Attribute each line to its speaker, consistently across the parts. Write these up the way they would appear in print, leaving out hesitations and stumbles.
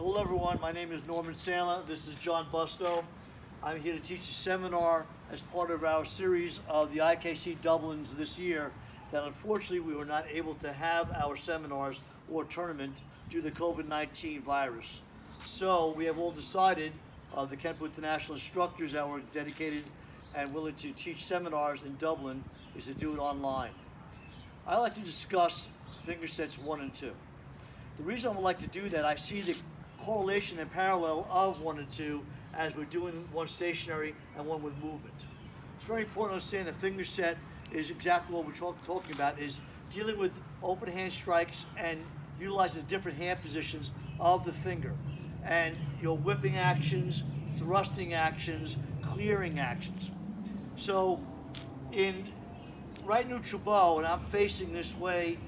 Speaker 1: Hello everyone, my name is Norman Sandler. This is John Busto. I'm here to teach a seminar as part of our series of the IKC Dublins this year that unfortunately we were not able to have our seminars or tournament due to the COVID-19 virus. So we have all decided, the Kenpo International instructors that were dedicated and willing to teach seminars in Dublin, is to do it online. I like to discuss finger sets 1 and 2. The reason I would like to do that, I see the correlation and parallel of 1 and 2 as we're doing one stationary and one with movement. It's very important to understand the finger set is exactly what we're talking about, is dealing with open hand strikes and utilizing the different hand positions of the finger. And your whipping actions, thrusting actions, clearing actions. So in right neutral bow, and I'm facing this way,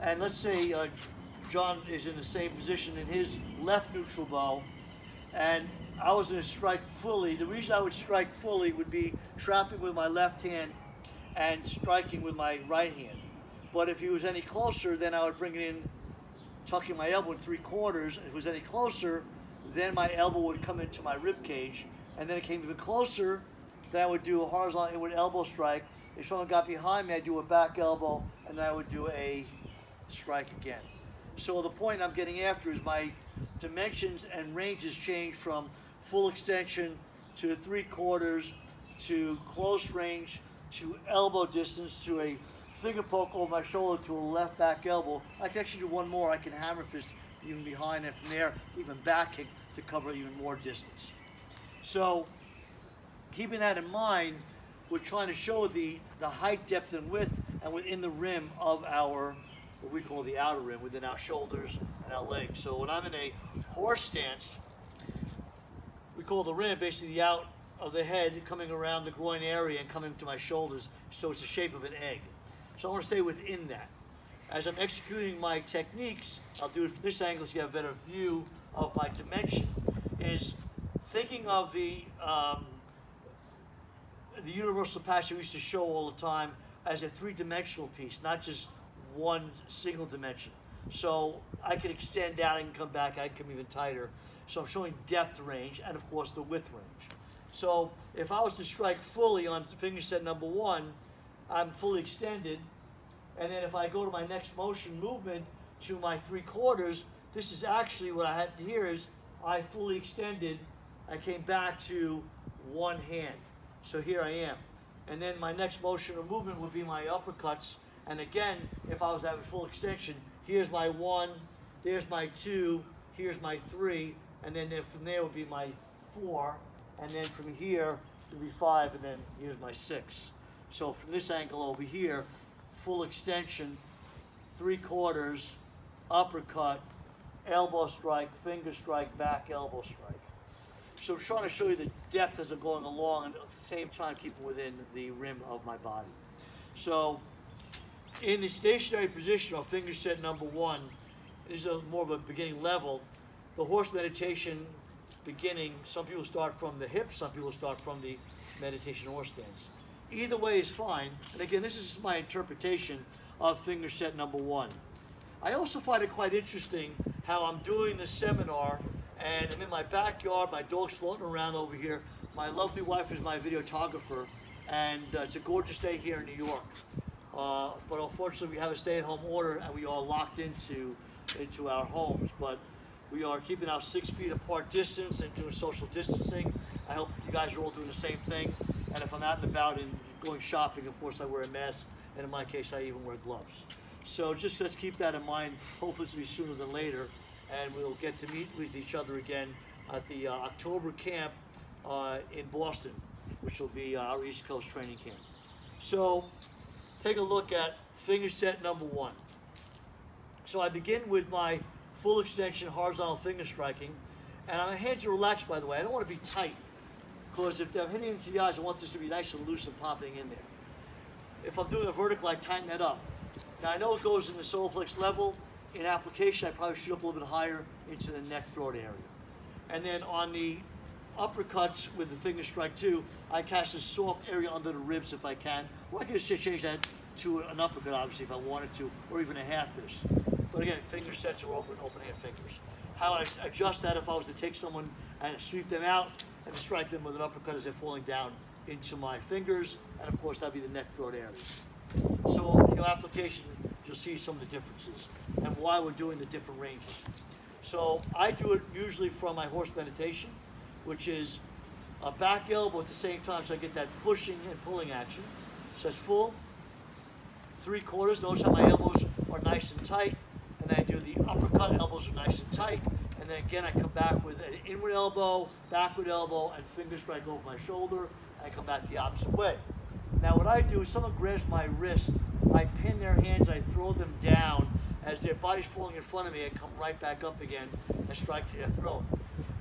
Speaker 1: and let's say John is in the same position in his left neutral bow, and I was going to strike fully. The reason I would strike fully would be trapping with my left hand and striking with my right hand. But if he was any closer, then I would bring it in, tucking my elbow in 3/4. If it was any closer, then my elbow would come into my rib cage, and then it came even closer, then I would do a horizontal inward elbow strike. If someone got behind me, I'd do a back elbow, and then I would do a strike again. So the point I'm getting after is my dimensions and ranges change from full extension to 3/4 to close range to elbow distance to a finger poke over my shoulder to a left back elbow. I can actually do one more. I can hammer fist even behind, and from there even back kick to cover even more distance. So keeping that in mind, we're trying to show the height, depth, and width and within the rim of our, what we call the outer rim, within our shoulders and our legs. So when I'm in a horse stance, we call the rim basically the out of the head coming around the groin area and coming to my shoulders, so it's the shape of an egg. So I want to stay within that. As I'm executing my techniques, I'll do it from this angle so you have a better view of my dimension, is thinking of the universal patch we used to show all the time as a 3-dimensional piece, not just one single dimension. So I can extend out and come back, I can come even tighter. So I'm showing depth range and of course the width range. So if I was to strike fully on finger set number 1, I'm fully extended. And then if I go to my next motion movement to my 3/4, this is actually what I had here is I fully extended, I came back to one hand. So here I am. And then my next motion or movement would be my uppercuts. And again, if I was having full extension, here's my 1, there's my 2, here's my 3, and then from there would be my 4, and then from here would be 5, and then here's my 6. So from this angle over here, full extension, 3/4, uppercut, elbow strike, finger strike, back elbow strike. So I'm trying to show you the depth as I'm going along, and at the same time keeping within the rim of my body. So in the stationary position of finger set number 1, this is more of a beginning level. The horse meditation beginning, some people start from the hips, some people start from the meditation horse stance. Either way is fine. And again, this is my interpretation of finger set number 1. I also find it quite interesting how I'm doing the seminar and I'm in my backyard, my dog's floating around over here. My lovely wife is my videographer, and it's a gorgeous day here in New York. But unfortunately we have a stay-at-home order and we are locked into our homes. But we are keeping our 6 feet apart distance and doing social distancing. I hope you guys are all doing the same thing. And if I'm out and about and going shopping, of course I wear a mask, and in my case I even wear gloves. So just let's keep that in mind. Hopefully it'll be sooner than later, and we'll get to meet with each other again at the October camp in Boston, which will be our East Coast training camp. So take a look at finger set number 1. So I begin with my full extension horizontal finger striking, and my hands are relaxed, by the way. I don't want to be tight, because if I'm hitting into the eyes, I want this to be nice and loose and popping in there. If I'm doing a vertical, I tighten that up. Now I know it goes in the solar plex level. In application, I probably shoot up a little bit higher into the neck throat area. And then on the uppercuts with the finger strike 2, I catch the soft area under the ribs if I can. Or I can just change that to an uppercut, obviously, if I wanted to, or even a half fist. But again, finger sets are open hand fingers. how I adjust that if I was to take someone and sweep them out and strike them with an uppercut as they're falling down into my fingers, and of course that'd be the neck throat area. So in your application, you'll see some of the differences and why we're doing the different ranges. So I do it usually from my horse meditation, which is a back elbow at the same time, so I get that pushing and pulling action. So it's full, 3/4. Notice how my elbows are nice and tight, and then I do the uppercut, elbows are nice and tight, and then again I come back with an inward elbow, backward elbow, and finger strike over my shoulder, and I come back the opposite way. Now what I do is someone grabs my wrist, I pin their hands, I throw them down. As their body's falling in front of me, I come right back up again and strike to their throat.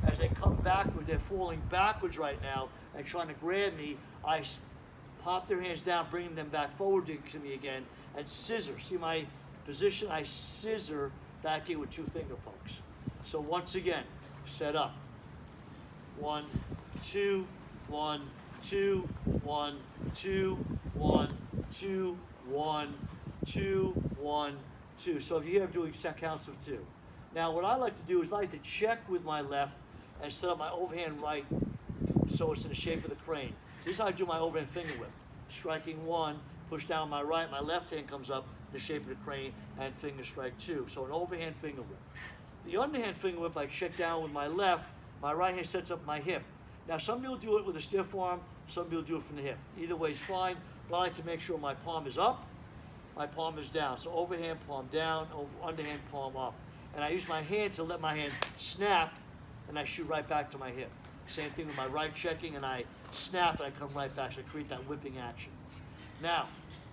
Speaker 1: As they come backward, they're falling backwards right now and trying to grab me, I pop their hands down, bringing them back forward to me again, and scissor. See my position? I scissor back in with 2 finger pokes. So once again, set up. 1, 2, 1, 2, 1, 2, 1, 2, 1, 2, 1, 2. So if you hear I'm doing counts of 2. Now what I like to do is I like to check with my left and set up my overhand right so it's in the shape of the crane. So this is how I do my overhand finger whip. Striking 1, push down my right, my left hand comes up in the shape of the crane, and finger strike 2. So an overhand finger whip. The underhand finger whip, I check down with my left, my right hand sets up my hip. Now some people do it with a stiff arm, some people do it from the hip. Either way is fine, but I like to make sure my palm is up, my palm is down. So overhand palm down, underhand palm up. And I use my hand to let my hand snap, and I shoot right back to my hip. Same thing with my right checking, and I snap and I come right back, so I create that whipping action. Now,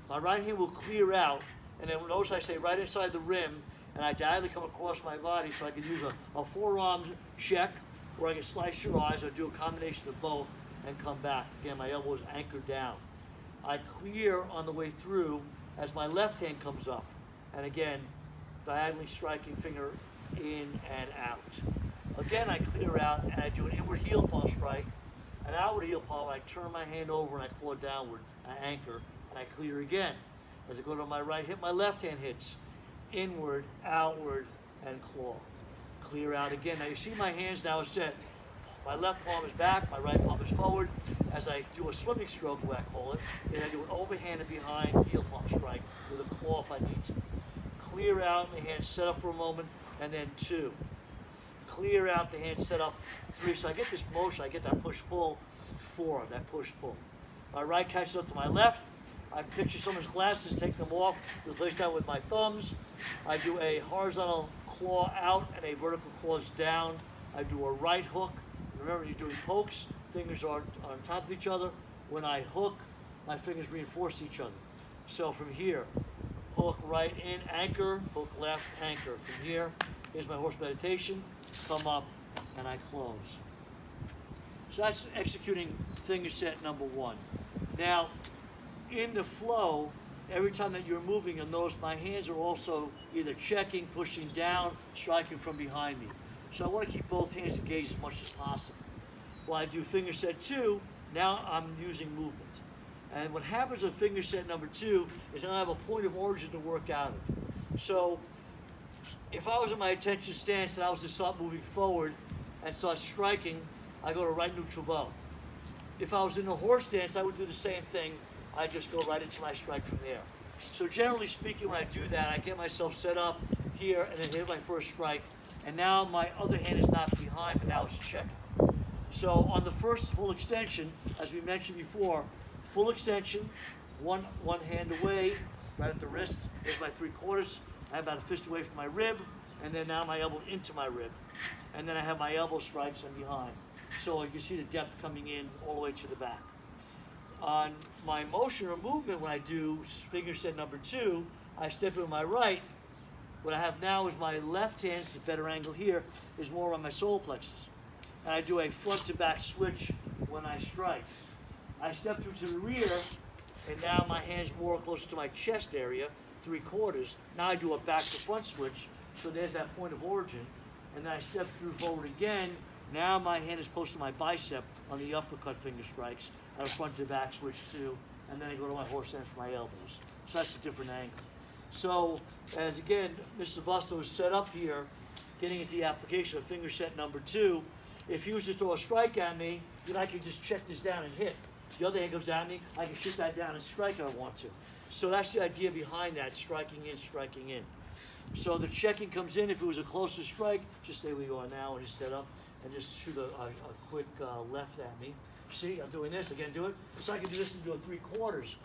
Speaker 1: my right hand will clear out, and then notice I stay right inside the rim, and I diagonally come across my body, so I can use a forearm check, where I can slice your eyes, or do a combination of both, and come back. Again, my elbow is anchored down. I clear on the way through as my left hand comes up, and again, diagonally striking finger in and out. Again, I clear out and I do an inward heel palm strike, an outward heel palm, I turn my hand over and I claw downward, I anchor, and I clear again. As I go to my right hip, my left hand hits inward, outward, and claw. Clear out again. Now you see my hands now is set. My left palm is back, my right palm is forward. As I do a swimming stroke, what I call it, and I do an overhand and behind heel palm strike with a claw if I need to. Clear out, the hand set up for a moment, and then 2. Clear out, the hand set up 3. So I get this motion, I get that push-pull, 4, that push-pull. My right catches up to my left. I picture someone's glasses, take them off, replace that with my thumbs. I do a horizontal claw out and a vertical claws down. I do a right hook. Remember, when you're doing pokes, fingers are on top of each other. When I hook, my fingers reinforce each other. So from here, hook right in, anchor, hook left, anchor. From here, here's my horse meditation, come up, and I close. So that's executing finger set number 1. Now, in the flow, every time that you're moving, you'll notice my hands are also either checking, pushing down, striking from behind me. So I want to keep both hands engaged as much as possible. While I do finger set 2, now I'm using movement. And what happens with finger set number 2 is I have a point of origin to work out of. So if I was in my attention stance and I was to start moving forward and start striking, I go to right neutral bow. If I was in a horse stance, I would do the same thing. I just go right into my strike from there. So generally speaking, when I do that, I get myself set up here and then hit my first strike. And now my other hand is not behind, but now it's checking. So on the first full extension, as we mentioned before, full extension, one hand away, right at the wrist. There's my 3/4. I have about a fist away from my rib, and then now my elbow into my rib. And then I have my elbow strikes and behind. So you can see the depth coming in all the way to the back. On my motion or movement, when I do finger set number 2, I step in with my right. What I have now is my left hand, it's a better angle here, is more on my solar plexus. And I do a front to back switch when I strike. I step through to the rear, and now my hand's more closer to my chest area, 3/4. Now I do a back to front switch, so there's that point of origin. And then I step through forward again. Now my hand is close to my bicep on the uppercut finger strikes, and a front to back switch too. And then I go to my horse stance for my elbows. So that's a different angle. So, as again, Mr. Busto is set up here, getting into the application of finger set number 2, if he was to throw a strike at me, then I can just check this down and hit. The other hand comes at me, I can shoot that down and strike if I want to. So that's the idea behind that, striking in, striking in. So the checking comes in. If it was a closer strike, just stay where you are now and just set up and just shoot a quick left at me. See, I'm doing this, again, do it. So I can do this and do it 3/4.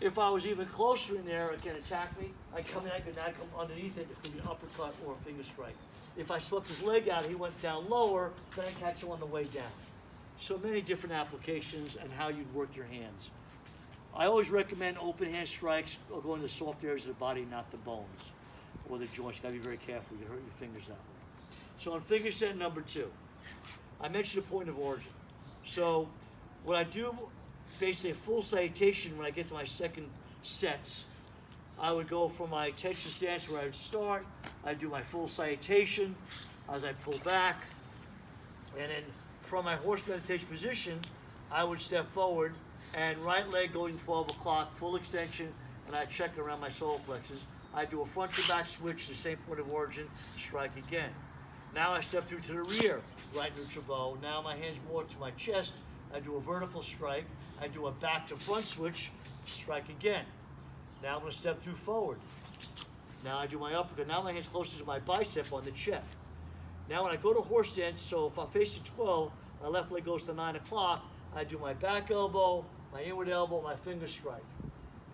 Speaker 1: If I was even closer in there, it can attack me. I come in, I can now come underneath it. It could be an uppercut or a finger strike. If I swept his leg out, he went down lower, then I catch him on the way down. So many different applications and how you'd work your hands. I always recommend open hand strikes or going to the soft areas of the body, not the bones or the joints. You gotta be very careful. You hurt your fingers that way. So on finger set number 2, I mentioned the point of origin. So what I do, basically a full salutation when I get to my second sets, I would go from my tension stance where I would start. I'd do my full salutation as I pull back. And then from my horse meditation position, I would step forward and right leg going 12 o'clock, full extension, and I check around my solar plexus. I do a front to back switch, the same point of origin, strike again. Now I step through to the rear, right neutral bow. Now my hands more to my chest. I do a vertical strike. I do a back to front switch, strike again. Now I'm going to step through forward. Now I do my uppercut. Now my hand's closer to my bicep on the check. Now when I go to horse stance, so if I'm facing 12, my left leg goes to 9 o'clock, I do my back elbow, my inward elbow, my finger strike.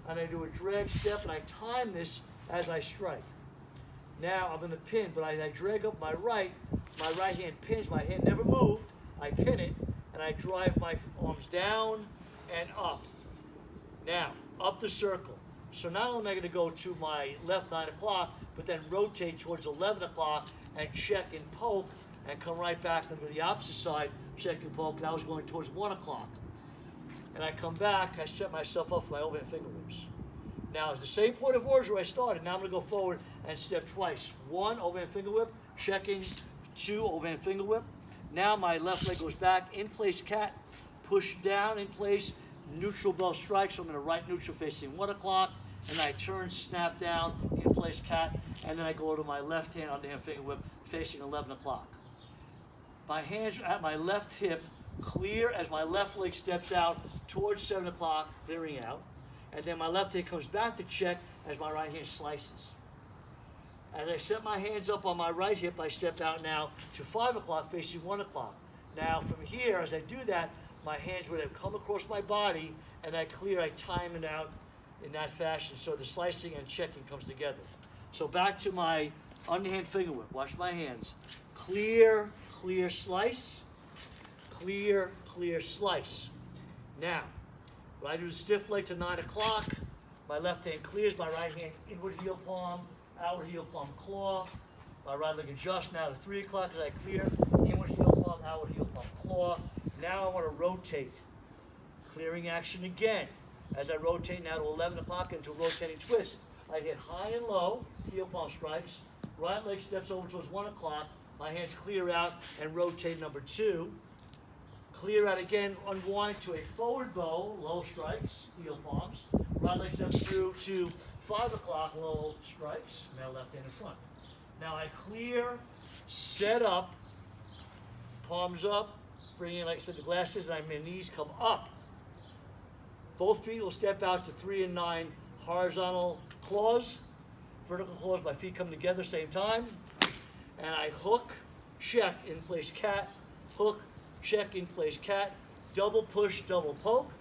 Speaker 1: And I do a drag step, and I time this as I strike. Now I'm going to pin, but I drag up my right hand pins, my hand never moved, I pin it, and I drive my arms down and up. Now, up the circle. So not only am I going to go to my left 9 o'clock, but then rotate towards 11 o'clock and check and poke and come right back to the opposite side, check and poke. Now I was going towards 1 o'clock. And I come back, I set myself up for my overhand finger whips. Now it's the same point of origin where I started. Now I'm going to go forward and step twice. 1, overhand finger whip, checking, 2, overhand finger whip. Now my left leg goes back, in place cat, push down in place, neutral bell strike, so I'm going to right neutral facing 1 o'clock, and I turn, snap down, in place cat, and then I go to my left hand underhand finger whip facing 11 o'clock. My hands at my left hip, clear as my left leg steps out towards 7 o'clock, clearing out, and then my left hand comes back to check as my right hand slices. As I set my hands up on my right hip, I step out now to 5 o'clock facing 1 o'clock. Now from here, as I do that, my hands would have come across my body, and I clear, I time it out in that fashion, so the slicing and checking comes together. So back to my underhand finger whip. Watch my hands. Clear, clear, slice. Clear, clear, slice. Now, when I do the stiff leg to 9 o'clock, my left hand clears, my right hand inward heel palm, outward heel palm claw. My right leg adjusts now to 3 o'clock as I clear, inward heel palm, outward heel palm claw. Now I want to rotate. Clearing action again. As I rotate now to 11 o'clock into a rotating twist. I hit high and low, heel palm strikes. Right leg steps over towards 1 o'clock. My hands clear out and rotate number 2. Clear out again, unwind to a forward bow, low strikes, heel palms. Right leg steps through to 5 o'clock, low strikes. Now left hand in front. Now I clear, set up, palms up, bring in, like I said, the glasses, and my knees come up. Both feet will step out to 3 and 9 horizontal claws, vertical claws, my feet come together same time. And I hook, check, in place cat, hook, check, in place cat, double push, double poke,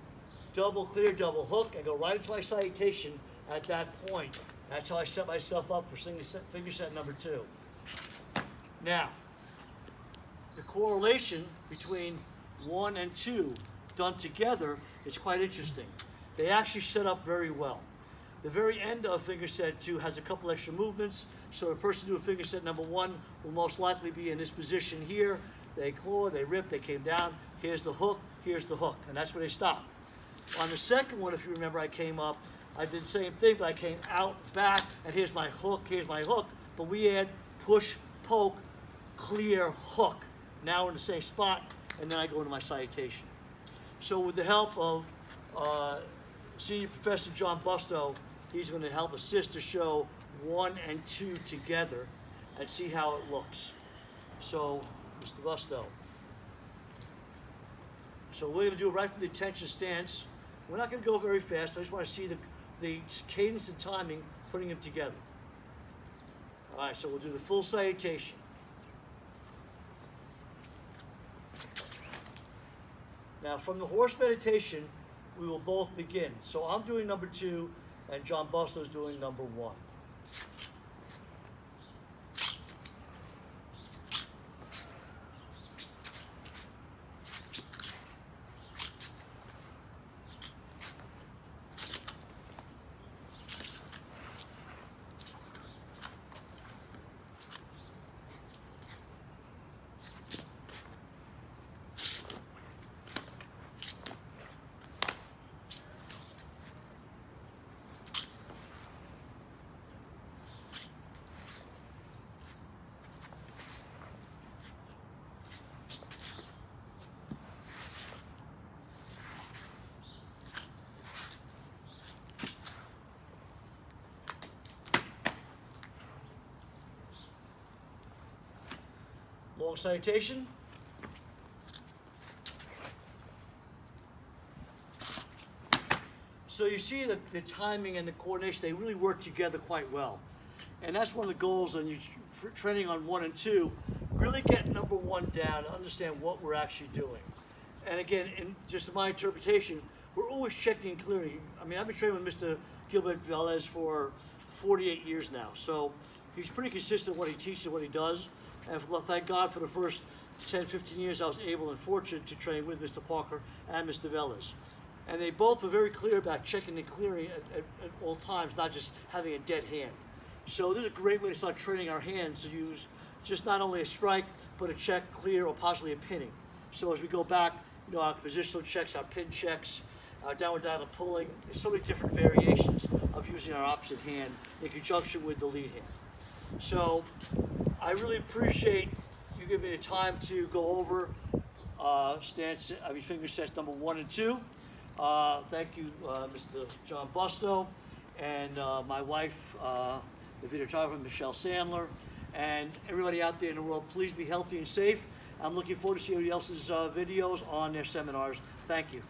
Speaker 1: double clear, double hook, and go right into my salutation at that point. That's how I set myself up for finger set number 2. Now, the correlation between 1 and 2 done together is quite interesting. They actually set up very well. The very end of finger set 2 has a couple extra movements, so the person doing finger set number 1 will most likely be in this position here. They claw, they rip, they came down, here's the hook, and that's where they stop. On the second one, if you remember, I came up, I did the same thing, but I came out, back, and here's my hook, but we add push, poke, clear, hook. Now we're in the same spot, and then I go into my salutation. So with the help of Senior Professor John Busto, he's going to help assist to show 1 and 2 together. and see how it looks. So, Mr. Busto. So we're going to do it right from the attention stance. We're not going to go very fast. I just want to see the cadence and timing, putting them together. All right, so we'll do the full salutation. Now, from the horse meditation, we will both begin. So I'm doing number 2, and John Busto is doing number 1. Long salutation. So you see the timing and the coordination, they really work together quite well. And that's one of the goals when you're training on 1 and 2, really get number 1 down and understand what we're actually doing. And again, in just my interpretation, we're always checking and clearing. I mean, I've been training with Mr. Gilbert Velez for 48 years now. So he's pretty consistent what he teaches and what he does. And thank God for the first 10, 15 years I was able and fortunate to train with Mr. Parker and Mr. Velez. And they both were very clear about checking and clearing at all times, not just having a dead hand. So this is a great way to start training our hands to use just not only a strike, but a check, clear, or possibly a pinning. So as we go back, you know, our positional checks, our pin checks, our downward downer pulling, there's so many different variations of using our opposite hand in conjunction with the lead hand. So I really appreciate you giving me the time to go over finger sets number 1 and 2. Thank you, Mr. John Busto, and my wife, the videographer, Michelle Sandler, and everybody out there in the world. Please be healthy and safe. I'm looking forward to seeing everybody else's videos on their seminars. Thank you.